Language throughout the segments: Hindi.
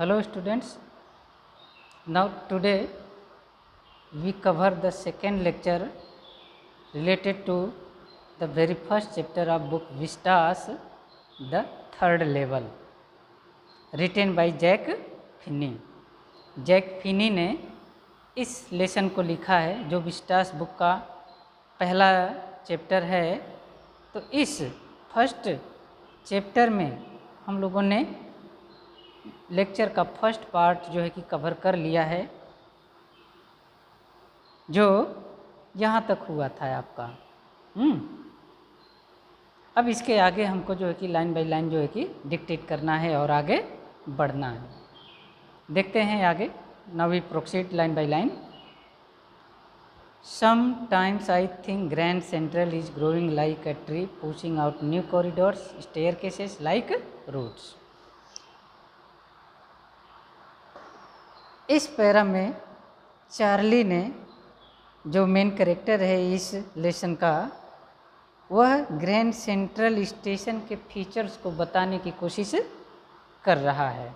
Hello students, now today we cover the second lecture related to the very first chapter of book Vistas, the third level, written by Jack Finney. Jack Finney ने इस लेसन को लिखा है जो विस्टास बुक का पहला चैप्टर है। तो इस फर्स्ट चैप्टर में हम लोगों ने लेक्चर का फर्स्ट पार्ट जो है कि कवर कर लिया है, जो यहाँ तक हुआ था आपका। अब इसके आगे हमको जो है कि लाइन बाय लाइन जो है कि डिक्टेट करना है और आगे बढ़ना है। देखते हैं आगे। Now we proceed line by line. Sometimes I think Grand Central is growing like a tree, pushing out new corridors, staircases like roots. इस पैरा में चार्ली ने, जो मेन कैरेक्टर है इस लेसन का, वह ग्रैंड सेंट्रल स्टेशन के फीचर्स को बताने की कोशिश कर रहा है।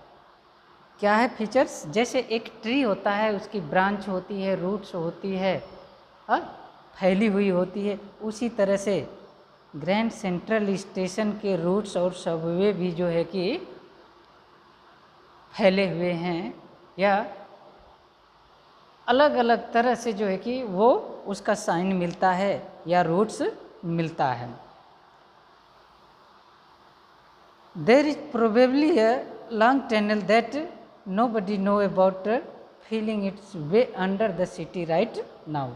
क्या है फीचर्स? जैसे एक ट्री होता है, उसकी ब्रांच होती है, रूट्स होती है, फैली हुई होती है, उसी तरह से ग्रैंड सेंट्रल स्टेशन के रूट्स और सबवे भी जो है कि फैले हुए हैं, या अलग अलग तरह से जो है कि वो उसका साइन मिलता है या रूट्स मिलता है। There is probably a long tunnel that nobody know about feeling its way under the city right now.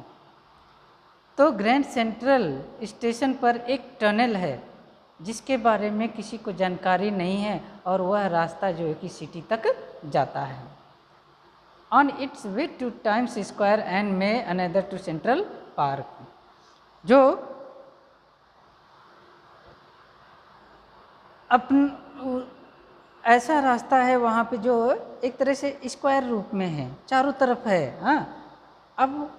तो ग्रैंड सेंट्रल स्टेशन पर एक टनल है जिसके बारे में किसी को जानकारी नहीं है, और वह रास्ता जो है कि सिटी तक जाता है। On its way to Times Square and may another to Central Park, जो ऐसा रास्ता है वहाँ पे जो एक तरह से स्क्वायर रूप में है, चारों तरफ है। अब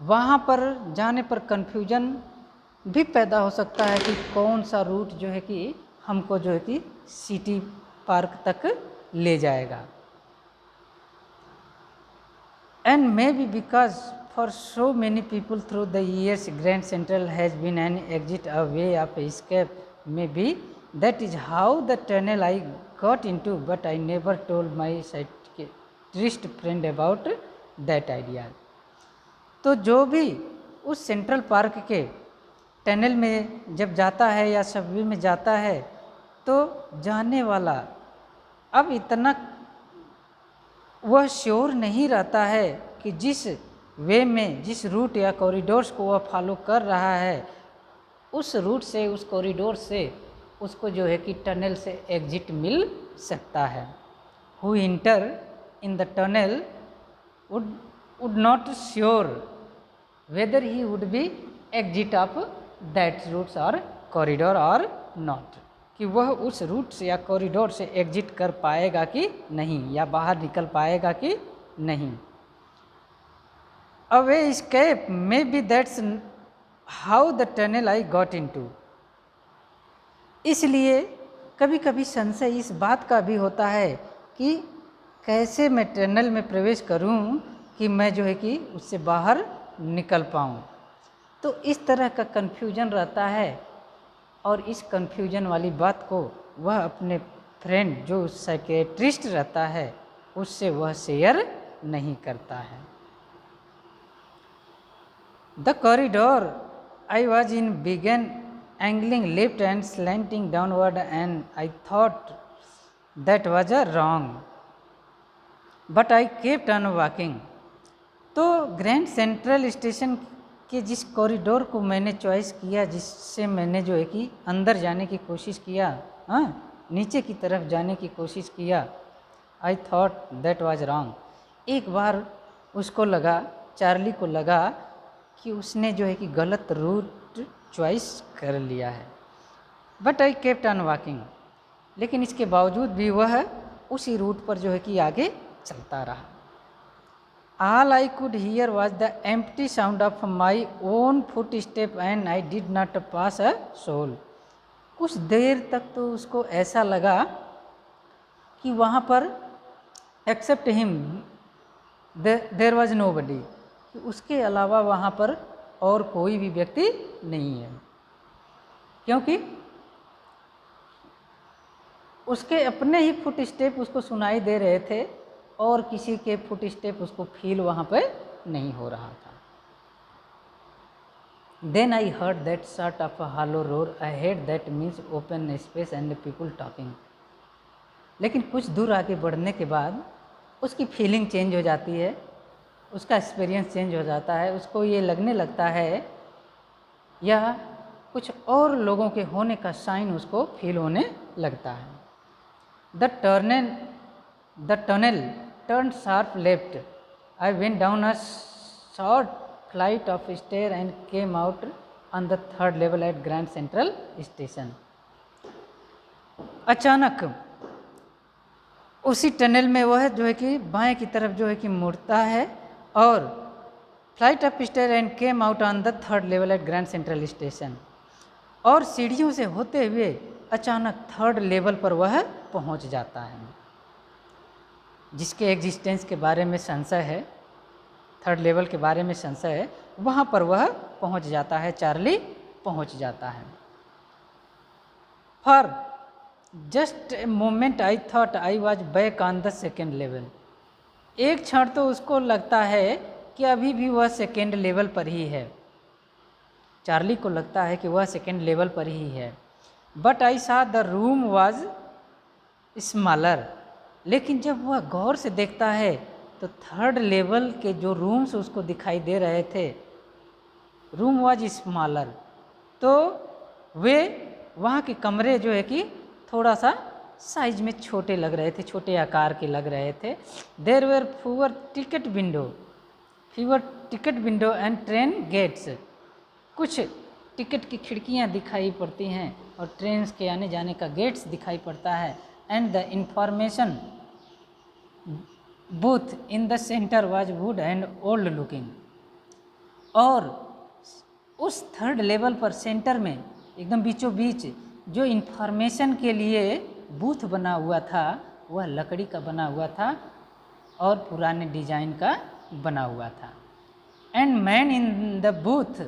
वहाँ पर जाने पर कन्फ्यूजन भी पैदा हो सकता है कि कौन सा रूट जो है कि हमको जो है कि सिटी पार्क तक ले जाएगा। And maybe because for so many people through the years Grand Central has been an exit a way of escape, maybe that is how the tunnel I got into, but I never told my psychiatrist friend about that idea. तो जो भी उस सेंट्रल पार्क के टनल में जब जाता है या सबवे में जाता है, तो जाने वाला अब इतना वह श्योर नहीं रहता है कि जिस वे में, जिस रूट या कॉरिडोर्स को वह फॉलो कर रहा है, उस रूट से, उस कॉरिडोर से उसको जो है कि टनल से एग्जिट मिल सकता है। Who enter in the tunnel would not sure whether he would be exit of that routes और कॉरिडोर और नॉट, कि वह उस रूट से या कॉरिडोर से एग्जिट कर पाएगा कि नहीं, या बाहर निकल पाएगा कि नहीं। A way escape maybe that's how the tunnel I got into. इसलिए कभी कभी संशय इस बात का भी होता है कि कैसे मैं टनल में प्रवेश करूं कि मैं जो है कि उससे बाहर निकल पाऊं। तो इस तरह का कन्फ्यूजन रहता है, और इस कन्फ्यूजन वाली बात को वह अपने फ्रेंड जो साइकियाट्रिस्ट रहता है उससे वह शेयर नहीं करता है। The corridor I was in began angling left and slanting downward, and I thought that was a wrong, but I kept on walking. तो ग्रैंड सेंट्रल स्टेशन के जिस कॉरिडोर को मैंने चॉइस किया, जिससे मैंने जो है कि अंदर जाने की कोशिश किया, नीचे की तरफ जाने की कोशिश किया, I thought that was wrong. एक बार उसको लगा, चार्ली को लगा कि उसने जो है कि गलत रूट चॉइस कर लिया है। But I kept on walking, लेकिन इसके बावजूद भी वह उसी रूट पर जो है कि आगे चलता रहा। All I could hear was the empty sound of my own foot step and I did not pass a soul. कुछ देर तक तो उसको ऐसा लगा कि वहाँ पर except him there was nobody, उसके अलावा वहाँ पर और कोई भी व्यक्ति नहीं है, क्योंकि उसके अपने ही फुट स्टेप उसको सुनाई दे रहे थे और किसी के फुट स्टेप उसको फील वहाँ पे नहीं हो रहा था। Then I heard that sort of a hollow roar ahead that means open space and people talking. लेकिन कुछ दूर आगे बढ़ने के बाद उसकी फीलिंग चेंज हो जाती है, उसका एक्सपीरियंस चेंज हो जाता है, उसको ये लगने लगता है या कुछ और लोगों के होने का साइन उसको फील होने लगता है। The tunnel turn sharp left, I went down a short flight of stair and came out on the third level at Grand Central station. अचानक उसी टनल में वह जो है कि बाएं की तरफ जो है कि मुड़ता है और flight of stair and came out on the third level at Grand Central station, और सीढ़ियों से होते हुए अचानक थर्ड लेवल पर वह पहुंच जाता है। जिसके एग्जिस्टेंस के बारे में संशय है, थर्ड लेवल के बारे में संशय है, वहाँ पर वह पहुँच जाता है, चार्ली पहुँच जाता है। For just a moment I thought I was back on the second level. एक क्षण तो उसको लगता है कि अभी भी वह सेकेंड लेवल पर ही है, चार्ली को लगता है कि वह सेकेंड लेवल पर ही है। बट आई सा द रूम वॉज स्मॉलर, लेकिन जब वह गौर से देखता है तो थर्ड लेवल के जो रूम्स उसको दिखाई दे रहे थे, रूम वॉज स्मॉलर, तो वे वहाँ के कमरे जो है कि थोड़ा सा साइज में छोटे लग रहे थे, छोटे आकार के लग रहे थे। There were fewer ticket window and train gates, कुछ टिकट की खिड़कियाँ दिखाई पड़ती हैं और ट्रेन के आने जाने का गेट्स दिखाई पड़ता है। And the information booth in the centre was would and old looking, और उस थर्ड लेवल पर सेंटर में एकदम बीचों बीच जो इंफॉर्मेशन के लिए बूथ बना हुआ था वह लकड़ी का बना हुआ था और पुराने डिजाइन का बना हुआ था। And man in the booth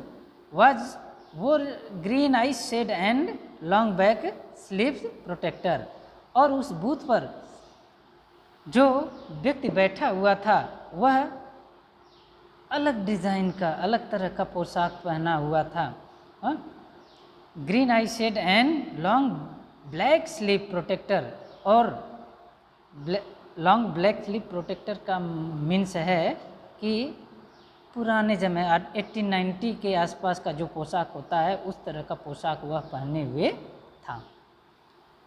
was wore green eye shade and long back sleeves protector, और उस बूथ पर जो व्यक्ति बैठा हुआ था वह अलग डिज़ाइन का, अलग तरह का पोशाक पहना हुआ था। Green eye shade and long black sleeve protector, और लॉन्ग ब्लैक स्लीव प्रोटेक्टर का मीन्स है कि पुराने समय 1890 के आसपास का जो पोशाक होता है उस तरह का पोशाक वह पहने हुए था।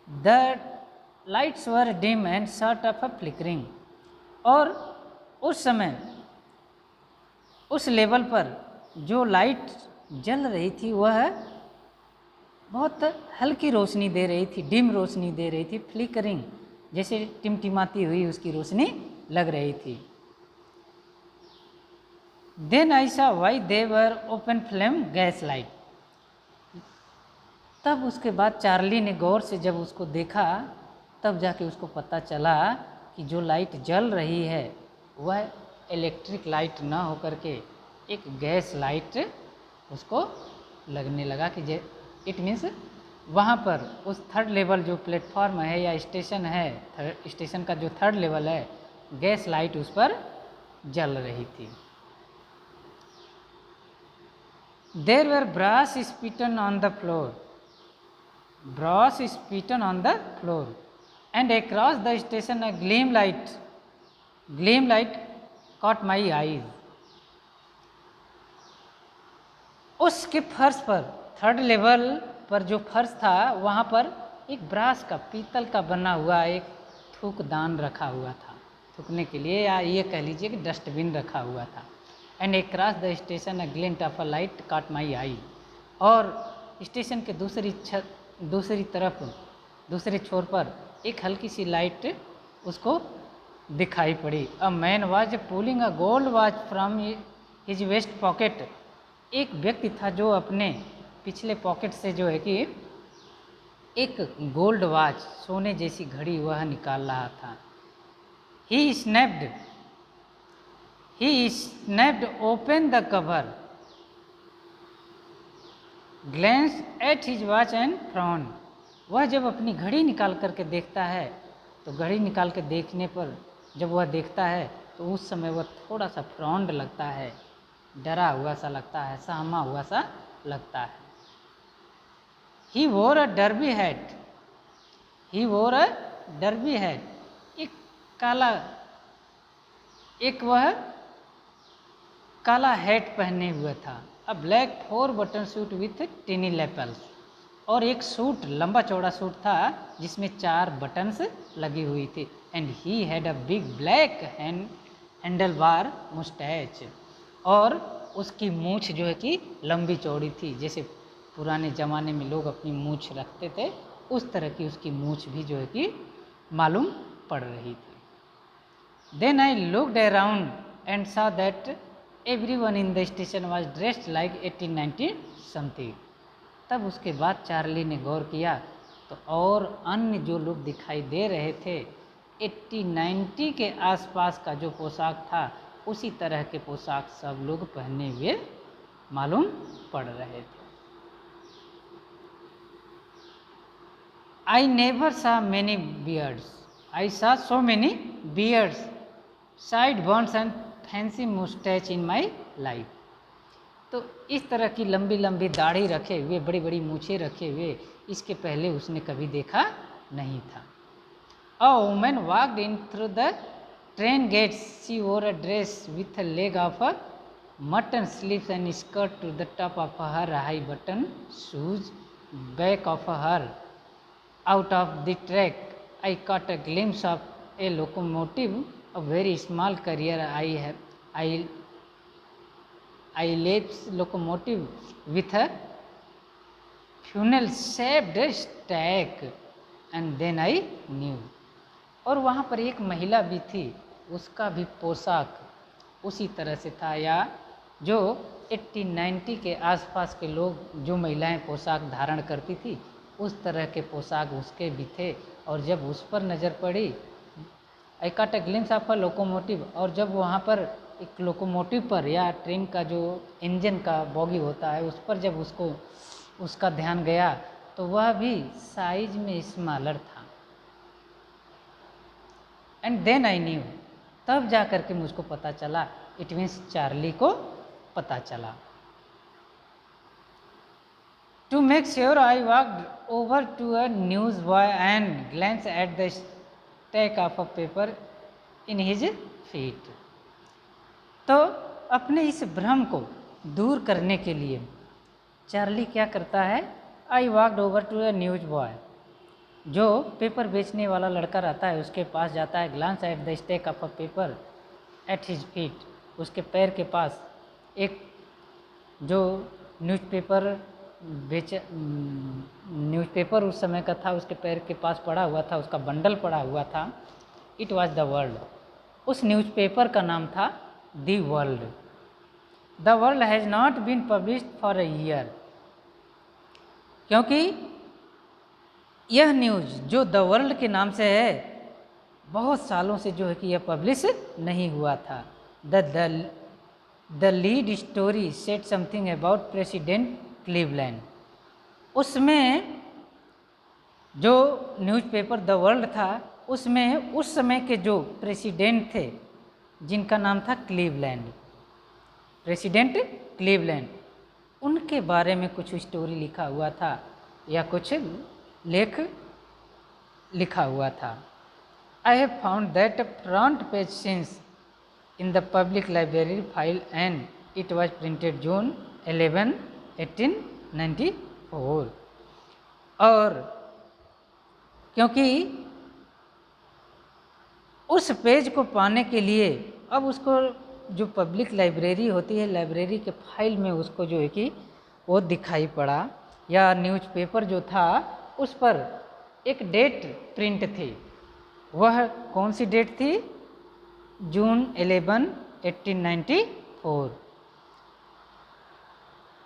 The lights were dim and sort of a flickering, और उस समय उस लेवल पर जो लाइट जल रही थी वह बहुत हल्की रोशनी दे रही थी, डिम रोशनी दे रही थी, फ्लिकरिंग जैसे टिमटिमाती हुई उसकी रोशनी लग रही थी। देन आई सा why they were open flame gas light, तब उसके बाद चार्ली ने गौर से जब उसको देखा तब जाके उसको पता चला कि जो लाइट जल रही है वह इलेक्ट्रिक लाइट ना होकर के एक गैस लाइट उसको लगने लगा कि इट मीन्स वहाँ पर उस थर्ड लेवल जो प्लेटफॉर्म है या स्टेशन है, स्टेशन का जो थर्ड लेवल है, गैस लाइट उस पर जल रही थी। There were brass spittoon on the floor, brass spittoon on the floor, and across the station a gleam light caught my eyes. उसके फर्श पर, थर्ड लेवल पर जो फर्श था वहाँ पर एक ब्रास का, पीतल का बना हुआ एक थूकदान रखा हुआ था, थूकने के लिए, या ये कह लीजिए कि डस्टबिन रखा हुआ था। And across the station a glint of a light caught my eye, और स्टेशन के दूसरी तरफ, दूसरे छोर पर एक हल्की सी लाइट उसको दिखाई पड़ी। A man was pulling a gold watch from his vest pocket, एक व्यक्ति था जो अपने पिछले पॉकेट से जो है कि एक गोल्ड वॉच, सोने जैसी घड़ी वह निकाल रहा था। He snapped open the cover, glanced at his watch and frowned. वह जब अपनी घड़ी निकाल करके देखता है तो घड़ी निकाल के देखने पर जब वह देखता है तो उस समय वह थोड़ा सा फ्रॉन्ड लगता है, डरा हुआ सा लगता है, सहमा हुआ सा लगता है। He wore a derby hat. एक वह काला हैट पहने हुए था। अ black 4 button suit with टिनी lapels, और एक सूट लंबा चौड़ा सूट था जिसमें 4 बटन्स लगी हुई थी। And he had a big black handle bar moustache, और उसकी मूछ जो है कि लंबी चौड़ी थी, जैसे पुराने ज़माने में लोग अपनी मूछ रखते थे उस तरह की उसकी मूछ भी जो है कि मालूम पड़ रही थी। Then I looked around and saw that everyone in the station was dressed like 1890 something. तब उसके बाद चार्ली ने गौर किया तो और अन्य जो लोग दिखाई दे रहे थे 1890 के आसपास का जो पोशाक था उसी तरह के पोशाक सब लोग पहने हुए मालूम पड़ रहे थे। I never saw many beards. I saw so many beards, sideburns and fancy mustache in my life. तो इस तरह की लंबी लंबी दाढ़ी रखे हुए, बड़ी बड़ी मूछें रखे हुए इसके पहले उसने कभी देखा नहीं था। A woman walked in through the train gates. She wore a dress with a leg of a mutton sleeves and skirt to the top of her high button shoes. Back of her, out of the track, I caught a glimpse of a locomotive, a very small carrier I lapse locomotive with a funnel shaped stack, and then I knew. और वहाँ पर एक महिला भी थी, उसका भी पोशाक उसी तरह से था, या जो 1890 के आसपास के लोग जो महिलाएं पोशाक धारण करती थी उस तरह के पोशाक उसके भी थे। और जब उस पर नज़र पड़ी, आई caught a glimpse of a locomotive, और जब वहाँ पर एक लोकोमोटिव पर या ट्रेन का जो इंजन का बॉगी होता है उस पर जब उसका ध्यान गया तो वह भी साइज में स्मॉलर था। एंड देन आई न्यू, तब जा कर के मुझको पता चला, इट मीन्स चार्ली को पता चला। To make sure, I walked over to a newsboy and glanced at the stack of a paper in his feet. तो अपने इस भ्रम को दूर करने के लिए चार्ली क्या करता है, I walked over to a newsboy, जो पेपर बेचने वाला लड़का रहता है उसके पास जाता है। Glance at the stack of a paper at his feet, उसके पैर के पास एक जो न्यूज़पेपर उस समय का था उसके पैर के पास पड़ा हुआ था, उसका बंडल पड़ा हुआ था। इट वॉज द वर्ल्ड, उस न्यूज़पेपर का नाम था the world. The world has not been published for a year, क्योंकि यह न्यूज़ जो द वर्ल्ड के नाम से है बहुत सालों से जो है कि यह पब्लिश नहीं हुआ था। The lead story said something about president Cleveland, उसमें जो न्यूज़पेपर द वर्ल्ड था उसमें उस समय के जो प्रेसिडेंट थे जिनका नाम था क्लीवलैंड, प्रेसिडेंट क्लीवलैंड, उनके बारे में कुछ स्टोरी लिखा हुआ था या कुछ लेख लिखा हुआ था। I have found that front page since in the public library file and it was printed June 11, 1894। और क्योंकि उस पेज को पाने के लिए अब उसको जो पब्लिक लाइब्रेरी होती है, लाइब्रेरी के फाइल में उसको जो है कि वो दिखाई पड़ा, या न्यूज़पेपर जो था उस पर एक डेट प्रिंट थी। वह कौन सी डेट थी? जून 11, 1894।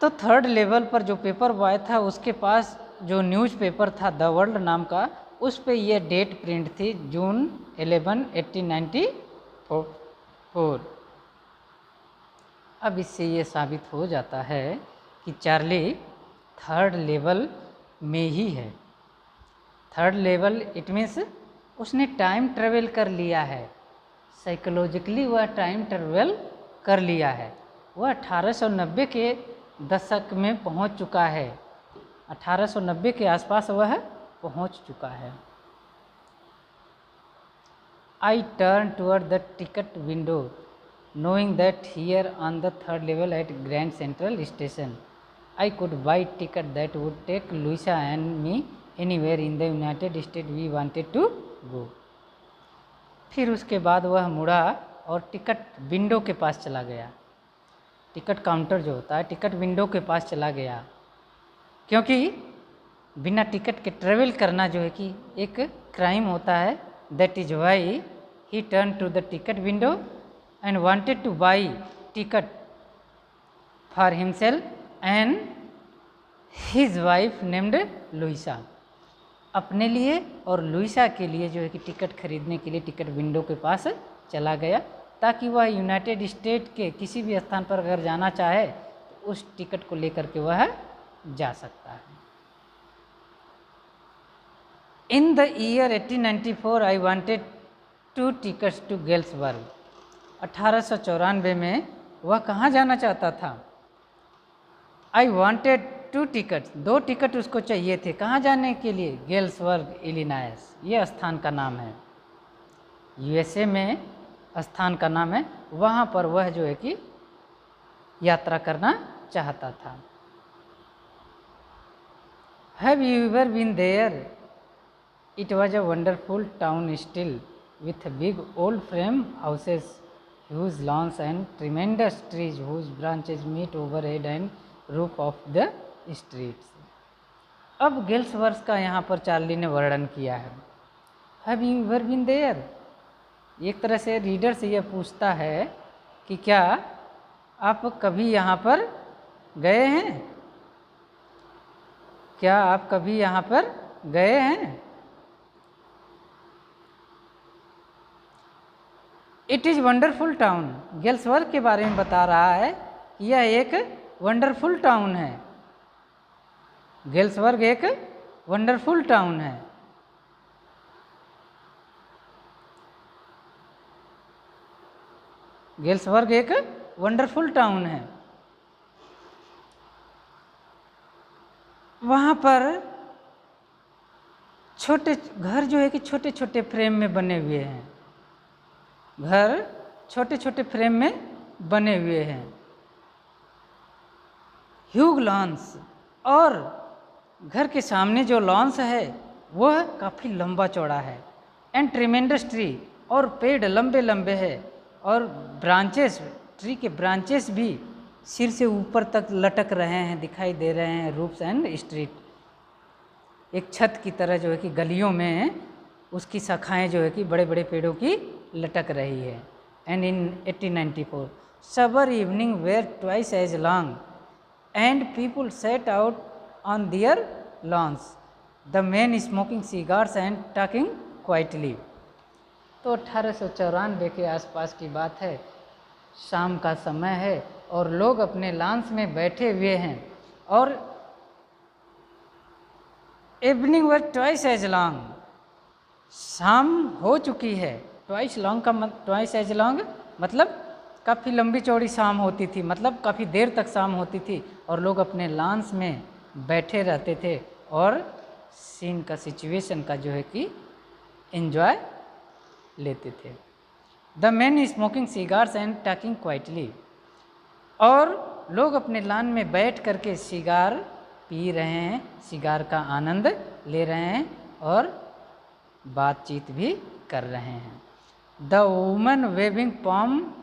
तो थर्ड लेवल पर जो पेपर बॉय था उसके पास जो न्यूज़पेपर था द वर्ल्ड नाम का, उस पे ये डेट प्रिंट थी जून 11, 1894। अब इससे ये साबित हो जाता है कि चार्ली थर्ड लेवल में ही है। थर्ड लेवल इट मीन्स उसने टाइम ट्रेवल कर लिया है, साइकोलॉजिकली वह टाइम ट्रेवल कर लिया है। वह 1890 के दशक में पहुंच चुका है, 1890 के आसपास वह पहुंच चुका है। I turned toward the ticket window, knowing that here on the third level at Grand Central Station, I could buy ticket that would take Louisa and me anywhere in the United States we wanted to go. फिर उसके बाद वह मुड़ा और टिकट विंडो के पास चला गया। टिकट काउंटर जो होता है, टिकट विंडो के पास चला गया, क्योंकि बिना टिकट के ट्रेवल करना जो है कि एक क्राइम होता है। That is why he turn to the ticket window and wanted to buy ticket for himself and his wife named Louisa. अपने लिए और लुइसा के लिए जो है कि टिकट खरीदने के लिए टिकट विंडो के पास चला गया, ताकि वह यूनाइटेड स्टेट के किसी भी स्थान पर अगर जाना चाहे तो उस टिकट को लेकर के वह जा सकता है। In the year 1894 I wanted 2 tickets to Galesburg. 1894 में वह कहाँ जाना चाहता था? आई वांटेड 2 tickets, 2 टिकट उसको चाहिए थे। कहाँ जाने के लिए? गेल्सबर्ग इलिनॉइस, ये स्थान का नाम है, यूएसए में स्थान का नाम है। वहाँ पर वह जो है कि यात्रा करना चाहता था। Have you ever been there? It was a wonderful town still, with big old frame houses, huge lawns and tremendous trees whose branches meet overhead and roof of the streets. अब गेल्सवर्थ का यहाँ पर चार्ली ने वर्णन किया है। Have you ever been there? एक तरह से रीडर से यह पूछता है कि क्या आप कभी यहाँ पर गए हैं? क्या आप कभी यहाँ पर गए हैं? इट इज़ वंडरफुल टाउन, गेल्सवर्थ के बारे में बता रहा है कि यह एक वंडरफुल टाउन है। गेल्सवर्थ एक वंडरफुल टाउन है। गेल्सवर्थ एक वंडरफुल टाउन है। वहाँ पर छोटे घर जो है कि छोटे छोटे फ्रेम में बने हुए हैं, घर छोटे छोटे फ्रेम में बने हुए हैं। ह्यूग लॉन्स, और घर के सामने जो लॉन्स है वह काफ़ी लंबा चौड़ा है। एंड ट्रीमेंडस ट्री, और पेड़ लंबे लंबे है, और ब्रांचेस, ट्री के ब्रांचेस भी सिर से ऊपर तक लटक रहे हैं, दिखाई दे रहे हैं। रूफ्स एंड स्ट्रीट, एक छत की तरह जो है कि गलियों में उसकी शाखाएं जो है कि बड़े बड़े पेड़ों की लटक रही है। And in 1894 summer evening were twice as long and people set out on their lawns, the man smoking cigars and talking quietly. तो 1894 के आसपास की बात है, शाम का समय है और लोग अपने लॉन्स में बैठे हुए हैं, और evening were twice as long, शाम हो चुकी है। ट्वाइस लॉन्ग का ट्वाइस एज लॉन्ग मतलब काफ़ी लंबी चौड़ी शाम होती थी, मतलब काफ़ी देर तक शाम होती थी, और लोग अपने लॉन्स में बैठे रहते थे और सीन का, सिचुएशन का जो है कि एंजॉय लेते थे। The man smoking cigars and talking quietly, और लोग अपने लॉन में बैठ करके सिगार पी रहे हैं, सिगार का आनंद ले रहे हैं और बातचीत भी कर रहे हैं। The woman waving palm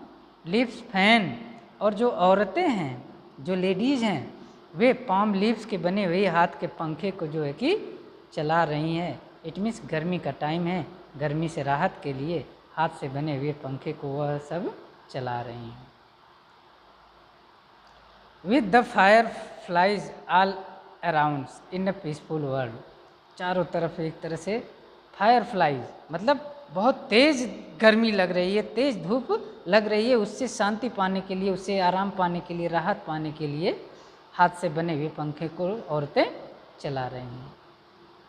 leaf fan, और जो औरतें हैं, जो लेडीज़ हैं, वे पॉम लिप्स के बने हुए हाथ के पंखे को जो है कि चला रही हैं। इट मीन्स गर्मी का टाइम है, गर्मी से राहत के लिए हाथ से बने हुए पंखे को वह सब चला रही हैं। With the fire flies all around in a peaceful world, चारों तरफ एक तरह से फायर फ्लाइज, मतलब बहुत तेज़ गर्मी लग रही है, तेज़ धूप लग रही है, उससे शांति पाने के लिए, उससे आराम पाने के लिए, राहत पाने के लिए हाथ से बने हुए पंखे को औरतें चला रही हैं।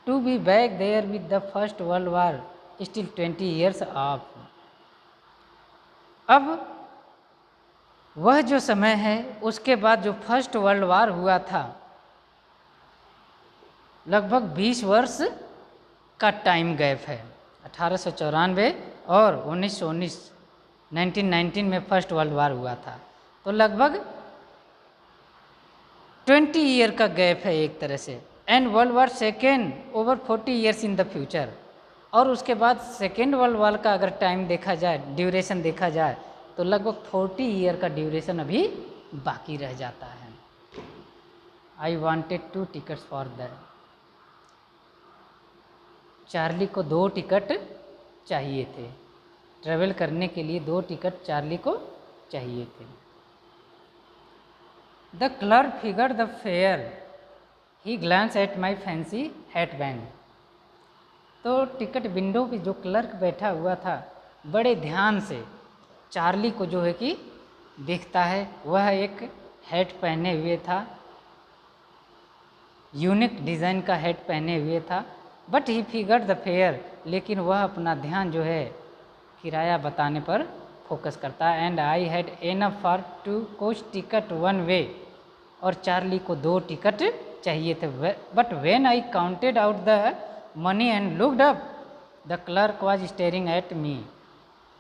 To be back there with the first world war still 20 years off. अब वह जो समय है उसके बाद जो फर्स्ट वर्ल्ड वार हुआ था, लगभग 20 वर्ष का टाइम गैप है। 1894 और 1919 1919 में फर्स्ट वर्ल्ड वार हुआ था, तो लगभग 20 ईयर का गैप है एक तरह से। And world war second over 40 years in the future, और उसके बाद सेकेंड वर्ल्ड वार का अगर टाइम देखा जाए, ड्यूरेशन देखा जाए, तो लगभग 40 ईयर का ड्यूरेशन अभी बाकी रह जाता है। I wanted 2 tickets for that. Charlie को 2 टिकट चाहिए थे, ट्रेवल करने के लिए 2 टिकट चार्ली को चाहिए थे। The clerk figure the fare, he glance at my fancy hat band. तो टिकट विंडो पे जो क्लर्क बैठा हुआ था, बड़े ध्यान से चार्ली को जो है कि देखता है। वह एक हैट पहने हुए था, यूनिक डिज़ाइन का हैट पहने हुए था। But he figure the fair, लेकिन वह अपना ध्यान जो है किराया बताने पर फोकस करता है। And I had enough for 2 coach ticket 1 वे, और चार्ली को 2 टिकट चाहिए थे। But when I counted out the money and looked up, the clerk was staring at me.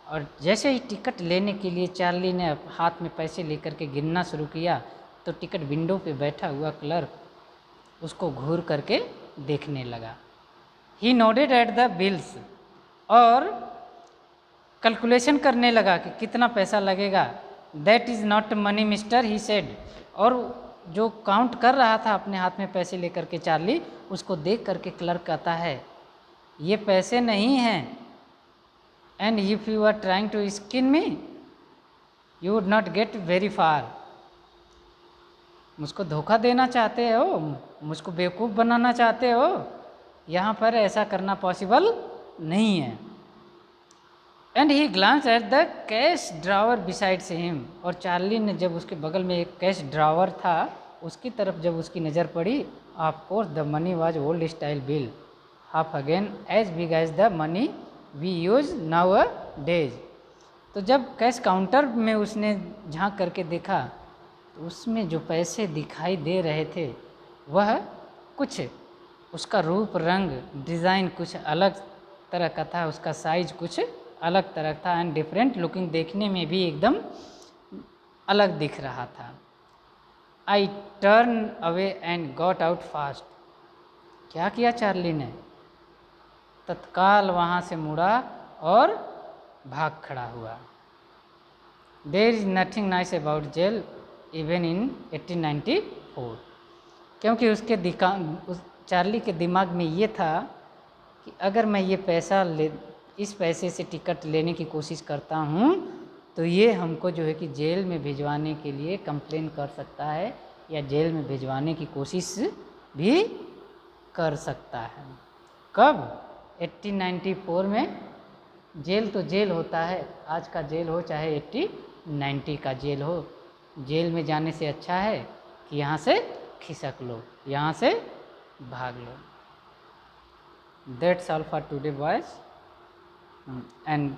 और जैसे ही टिकट लेने के लिए चार्ली ने हाथ में पैसे लेकर के गिनना शुरू किया, तो टिकट विंडो पे बैठा हुआ क्लर्क उसको घूर करके देखने लगा। ही नोडेड एट द बिल्स, और कैलकुलेशन करने लगा कि कितना पैसा लगेगा। That is not money mister, he said. और जो काउंट कर रहा था अपने हाथ में पैसे लेकर के चार्ली, उसको देख करके क्लर्क कहता है, ये पैसे नहीं हैं। And if you are trying to skin me, you would not get very far. मुझको धोखा देना चाहते हो, मुझको बेवकूफ़ बनाना चाहते हो, यहाँ पर ऐसा करना पॉसिबल नहीं है। And he glance at the cash drawer besides him, और चार्ली ने जब उसके बगल में एक कैश ड्रावर था, उसकी तरफ जब उसकी नज़र पड़ी, of course the money was old style bill, half again as big as the money we use nowadays. तो जब कैश काउंटर में उसने झांक करके देखा, तो उसमें जो पैसे दिखाई दे रहे थे, वह कुछ उसका रूप, रंग, डिज़ाइन कुछ अलग तरह का था, उसका साइज कुछ अलग तरह था, एंड डिफरेंट लुकिंग, देखने में भी एकदम अलग दिख रहा था। I turn away and got out fast. क्या किया चार्ली ने? तत्काल वहाँ से मुड़ा और भाग खड़ा हुआ। There is nothing nice about jail even in 1894, क्योंकि उसके चार्ली के दिमाग में ये था कि अगर मैं ये पैसा इस पैसे से टिकट लेने की कोशिश करता हूँ, तो ये हमको जो है कि जेल में भिजवाने के लिए कंप्लेन कर सकता है, या जेल में भिजवाने की कोशिश भी कर सकता है। कब? 1894 में। जेल तो जेल होता है, आज का जेल हो चाहे 1890 का जेल हो, जेल में जाने से अच्छा है कि यहाँ से खिसक लो, यहाँ से भाग लो। That's all for today, boys, and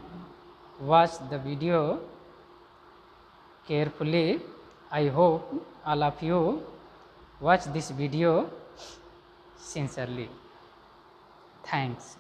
watch the video carefully. I hope all of you watch this video sincerely. Thanks.